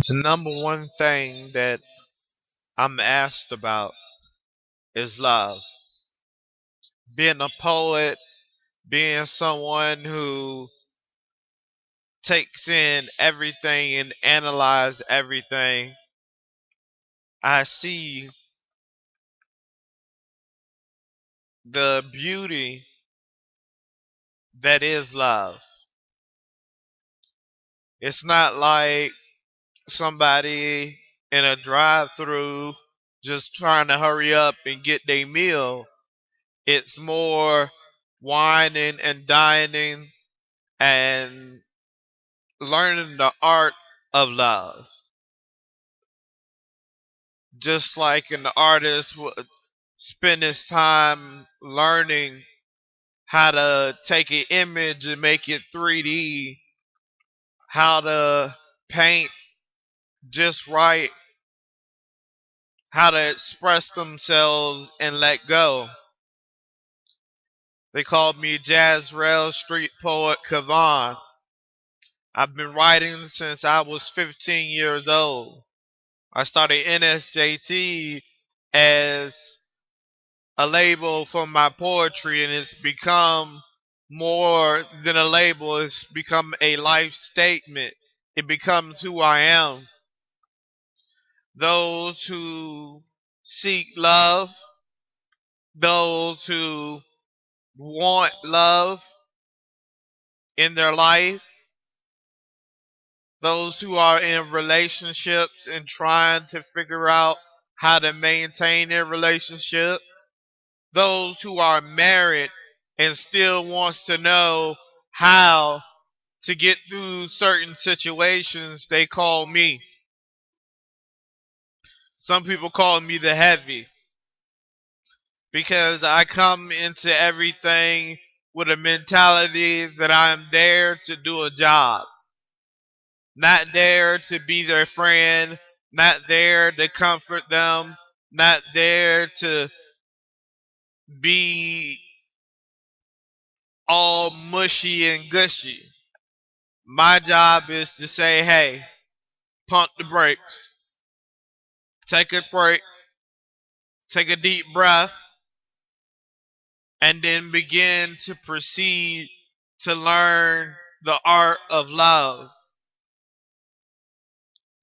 The number one thing that I'm asked about is love. Being a poet, being someone who takes in everything and analyze everything, I see the beauty that is love. It's not like somebody in a drive-through just trying to hurry up and get their meal. It's more whining and dining and learning the art of love. Just like an artist would spend his time learning how to take an image and make it 3D, how to paint just right, how to express themselves and let go. They called me Jazz Rail Street Poet Kavan. I've been writing since I was 15 years old. I started NSJT as a label for my poetry, and it's become more than a label. It's become a life statement. It becomes who I am. Those who seek love, those who want love in their life, those who are in relationships and trying to figure out how to maintain their relationship, those who are married and still wants to know how to get through certain situations, they call me. Some people call me the heavy because I come into everything with a mentality that I am there to do a job, not there to be their friend, not there to comfort them, not there to be all mushy and gushy. My job is to say, hey, pump the brakes, take a break, take a deep breath, and then begin to proceed to learn the art of love.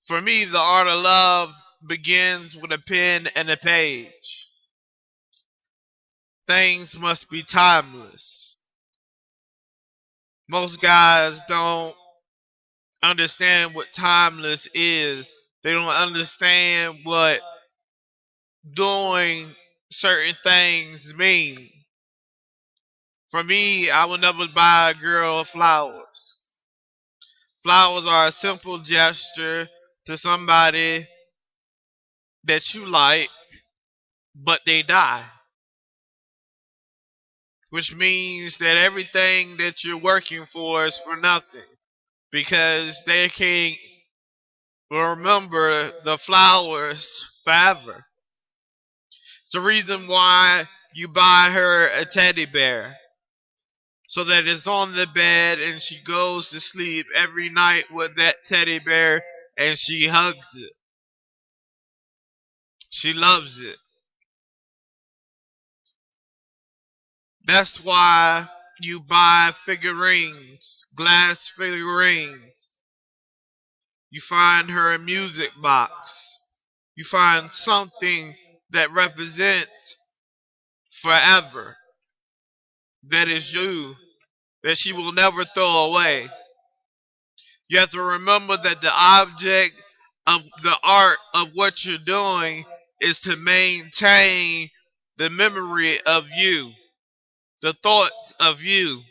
For me, the art of love begins with a pen and a page. Things must be timeless. Most guys don't understand what timeless is. They don't understand what doing certain things mean. For me, I would never buy a girl flowers. Flowers are a simple gesture to somebody that you like, but they die. Which means that everything that you're working for is for nothing. Because they can't remember the flowers forever. It's the reason why you buy her a teddy bear. So that it's on the bed and she goes to sleep every night with that teddy bear and she hugs it. She loves it. That's why you buy figurines, glass figurines. You find her a music box. You find something that represents forever. That is you. That she will never throw away. You have to remember that the object of the art of what you're doing is to maintain the memory of you, the thoughts of you.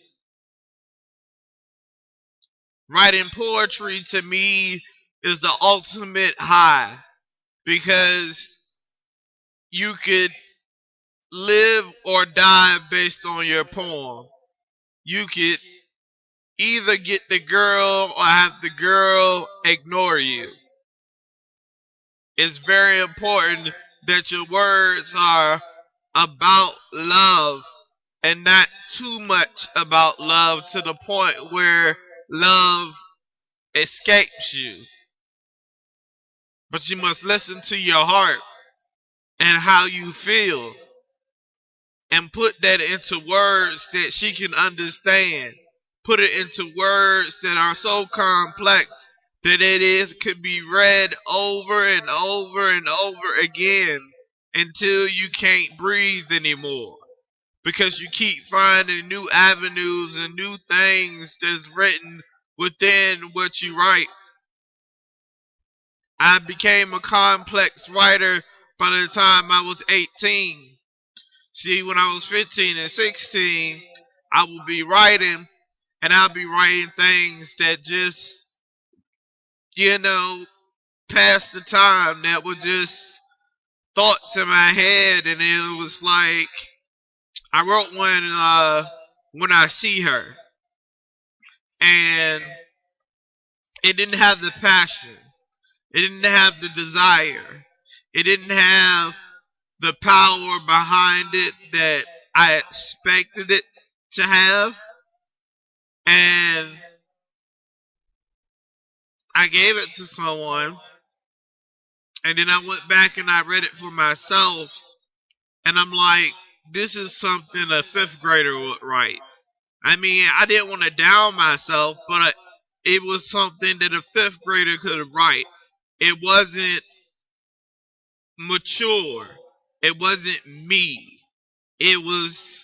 Writing poetry to me is the ultimate high because you could live or die based on your poem. You could either get the girl or have the girl ignore you. It's very important that your words are about love and not too much about love to the point where love escapes you. but you must listen to your heart and how you feel and put that into words that she can understand. Put it into words that are so complex that it is could be read over and over and over again until you can't breathe anymore. Because you keep finding new avenues and new things that's written within what you write. I became a complex writer by the time I was 18. See, when I was 15 and 16, I would be writing, and I'll be writing things that just, you know, pass the time, that were just thoughts in my head, and it was like, I wrote one, when I see her, and it didn't have the passion, it didn't have the desire, it didn't have the power behind it that I expected it to have. And I gave it to someone, and then I went back and I read it for myself, and I'm like, this is something a fifth grader would write. I mean, I didn't want to down myself, but it was something that a fifth grader could write. It wasn't mature. It wasn't me. It was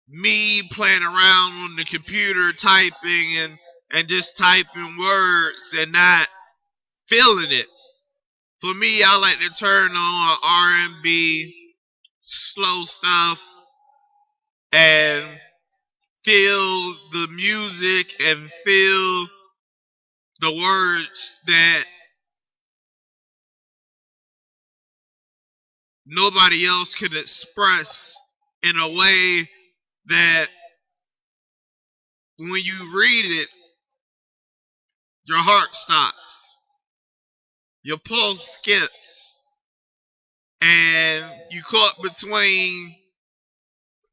me playing around on the computer typing and just typing words and not feeling it. For me, I like to turn on R&B, slow stuff, and feel the music and feel the words that nobody else can express in a way that when you read it, your heart stops, your pulse skips, and you caught between,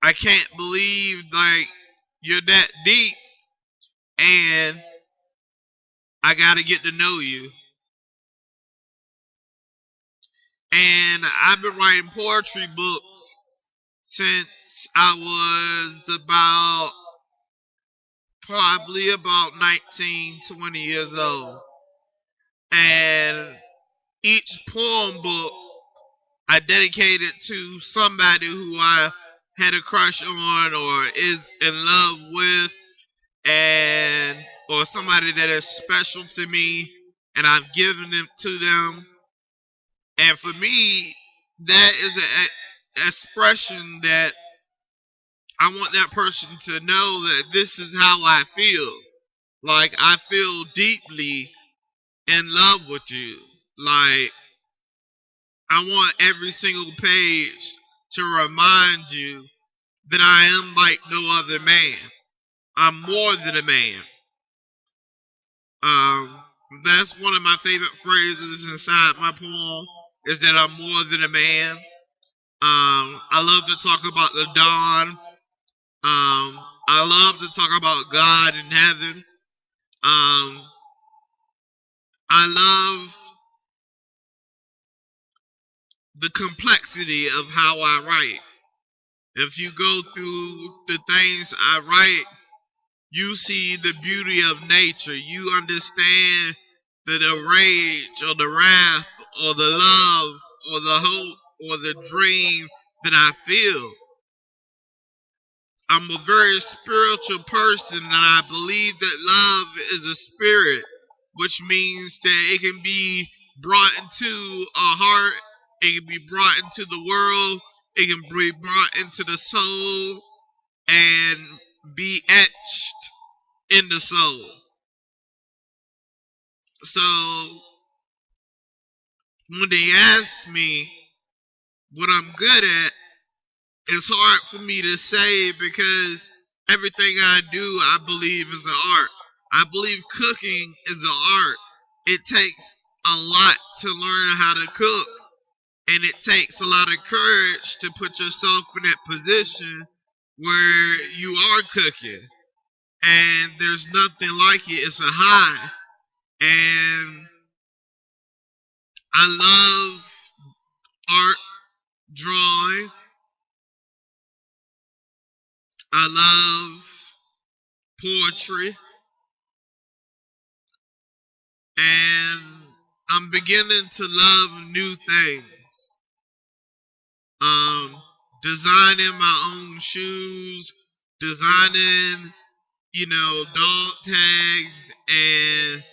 I can't believe like you're that deep, and I gotta get to know you. And I've been writing poetry books since I was probably about 19, 20 years old. And each poem book I dedicated to somebody who I had a crush on or is in love with, and or somebody that is special to me, and I've given it to them. And for me, that is an expression that I want that person to know that this is how I feel. Like, I feel deeply in love with you. Like, I want every single page to remind you that I am like no other man. I'm more than a man. Um, that's one of my favorite phrases inside my poem, is that I'm more than a man. I love to talk about the dawn. I love to talk about God in heaven. Um, I love the complexity of how I write. If you go through the things I write, you see the beauty of nature. You understand the rage or the wrath or the love or the hope or the dream that I feel. I'm a very spiritual person, and I believe that love is a spirit, which means that it can be brought into a heart, it can be brought into the world, it can be brought into the soul, and be etched in the soul. So when they ask me what I'm good at, it's hard for me to say, because everything I do, I believe, is an art. I believe cooking is an art. It takes a lot to learn how to cook, and it takes a lot of courage to put yourself in that position where you are cooking. And there's nothing like it. It's a high. And I love art, drawing. I love poetry. And I'm beginning to love new things. Um, Designing my own shoes, designing, dog tags, and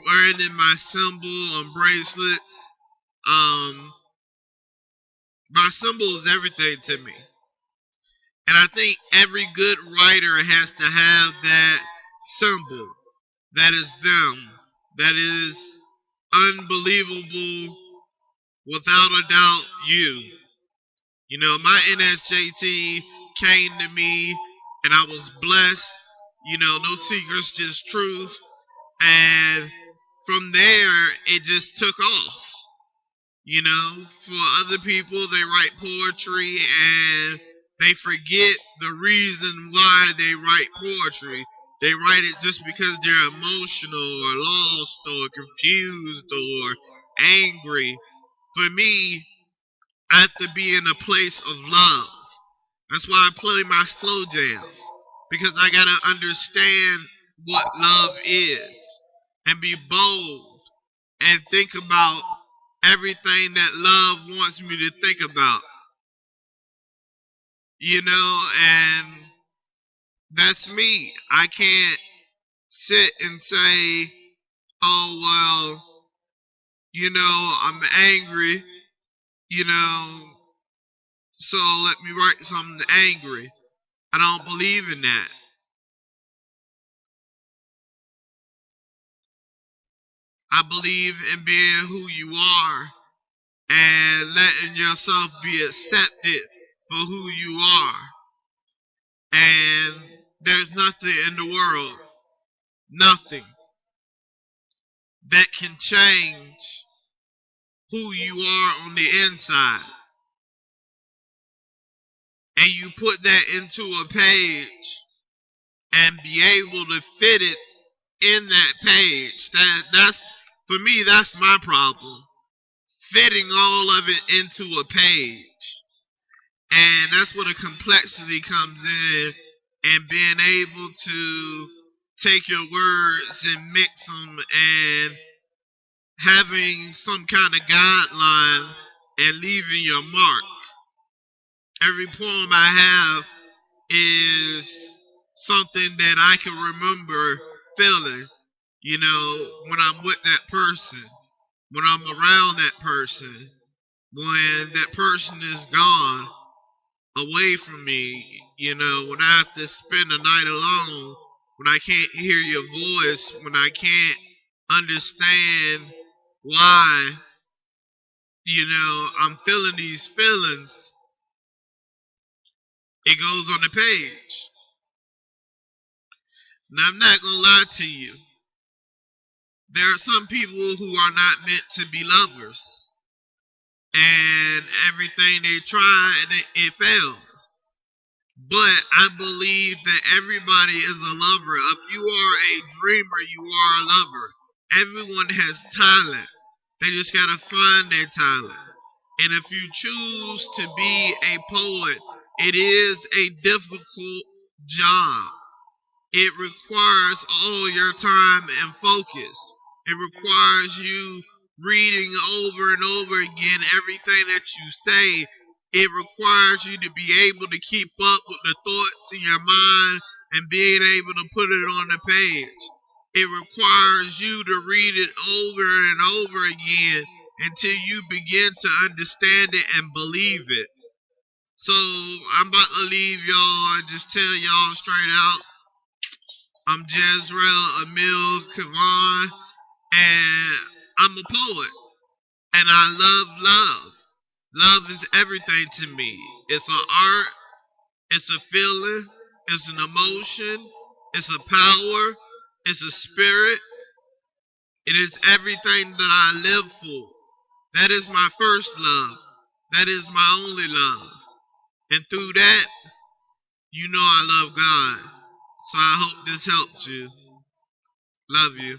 wearing my symbol on bracelets. Um, my symbol is everything to me. And I think every good writer has to have that symbol. That is them. That is unbelievable, without a doubt, you. My NSJT came to me and I was blessed. No secrets, just truth. And from there, it just took off. For other people, they write poetry and they forget the reason why they write poetry. They write it just because they're emotional or lost or confused or angry. For me, I have to be in a place of love. That's why I play my slow jams. Because I got to understand what love is and be bold and think about everything that love wants me to think about. And that's me. I can't sit and say, oh, well, I'm angry, you know, so let me write something angry. I don't believe in that. I believe in being who you are and letting yourself be accepted for who you are. And there's nothing in the world, nothing, that can change who you are on the inside. And you put that into a page and be able to fit it in that page. That's for me, that's my problem. Fitting all of it into a page. And that's where the complexity comes in, and being able to take your words and mix them and having some kind of guideline and leaving your mark. Every poem I have is something that I can remember feeling, when I'm with that person, when I'm around that person, when that person is gone away from me, when I have to spend the night alone, when I can't hear your voice, when I can't understand why, I'm feeling these feelings, it goes on the page. Now, I'm not going to lie to you. There are some people who are not meant to be lovers. And everything they try, it fails. But I believe that everybody is a lover. If you are a dreamer, you are a lover. Everyone has talent. They just got to find their talent. And if you choose to be a poet, it is a difficult job. It requires all your time and focus. It requires you reading over and over again everything that you say. It requires you to be able to keep up with the thoughts in your mind and being able to put it on the page. It requires you to read it over and over again until you begin to understand it and believe it. So I'm about to leave y'all and just tell y'all straight out, I'm Jezreel Emil Kavan, and I'm a poet. And I love love. Love is everything to me. It's an art, it's a feeling, it's an emotion, it's a power, it's a spirit. It is everything that I live for. That is my first love. That is my only love. And through that, I love God. So I hope this helped you. Love you.